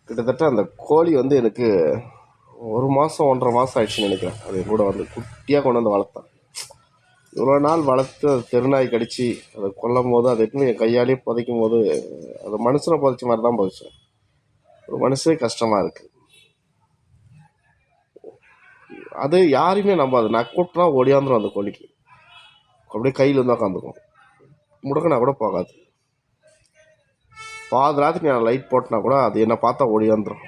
கிட்டத்தட்ட அந்த கோழி வந்து எனக்கு 1 மாதம் 1.5 மாதம் ஆயிடுச்சுன்னு நினைக்கிறேன். அது கூட வந்து குட்டியாக கொண்டு வந்து வளர்த்தேன். இவ்வளோ நாள் வளர்த்து அது தெருநாய் கடித்து அதை கொல்லும் போது அதை எடுத்துன்னு என் கையாலேயே புதைக்கும் போது அது மனுஷனை புதைச்ச மாதிரி தான் புதைச்சேன். ஒரு மனுஷனே கஷ்டமாக இருக்குது. அது யாரையுமே நம்பாது. நான் கூட்டினா ஓடியாந்துடும் அந்த கோழிக்கு. அப்படியே கையில் இருந்தால் உட்காந்துக்கும். முடக்கினா கூட போகாது. பாதி ராத்திரி நான் லைட் போட்டினா கூட அது என்னை பார்த்தா ஓடியாந்துடும்.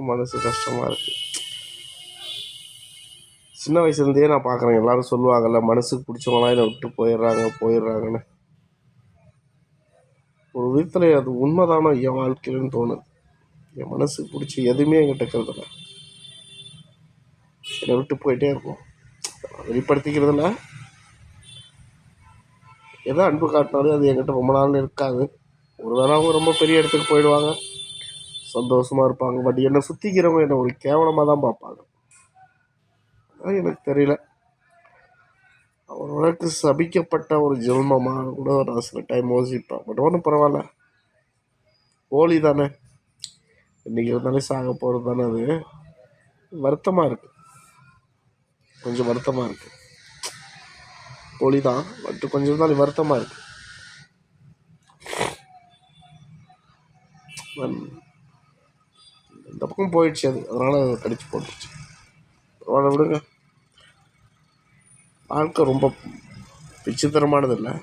மனசு கஷ்டமாக இருக்குது. சின்ன வயசுலேருந்தே நான் பார்க்குறேன். எல்லோரும் சொல்லுவாங்கள்ல, மனசுக்கு பிடிச்சவங்களாம் என்னை விட்டு போயிடுறாங்கன்னு. ஒரு விதத்தில் அது உண்மைதானோ என் வாழ்க்கையிலன்னு தோணுது. என் மனசுக்கு பிடிச்சி எதுவுமே என்கிட்ட இருக்கிறதில்ல. என்னை விட்டு போயிட்டே இருக்கும். வெளிப்படுத்திக்கிறதுல எதோ அன்பு காட்டினாலும் அது என்கிட்ட ரொம்ப நாள் இருக்காது. ஒரு வேளை அவங்க ரொம்ப பெரிய இடத்துக்கு போயிடுவாங்க, சந்தோஷமாக இருப்பாங்க. பட் என்னை சுற்றிக்கிறவங்க என்னை ஒரு கேவலமாக தான் பார்ப்பாங்க. அதான் எனக்கு தெரியல. அவர்களுக்கு சபிக்கப்பட்ட ஒரு ஜென்மமாக கூட நான் சில டைம் யோசிப்பேன். பட் ஒன்றும் பரவாயில்ல, கோழி தானே, இன்றைக்கி இருந்தாலே சாக போகிறது தானே. அது வருத்தமாக இருக்குது, கொஞ்சம் வருத்தமாக இருக்குது. கோழி தான், பட் கொஞ்சம் இருந்தாலும் வருத்தமாக இருக்குது. இந்த பக்கம் போயிடுச்சு அது, அதனால் அதை கடிச்சு போட்டுருச்சு. பரவாயில்ல, விடுங்க. வாழ்க்கை ரொம்ப விசித்திரமானது இல்லை.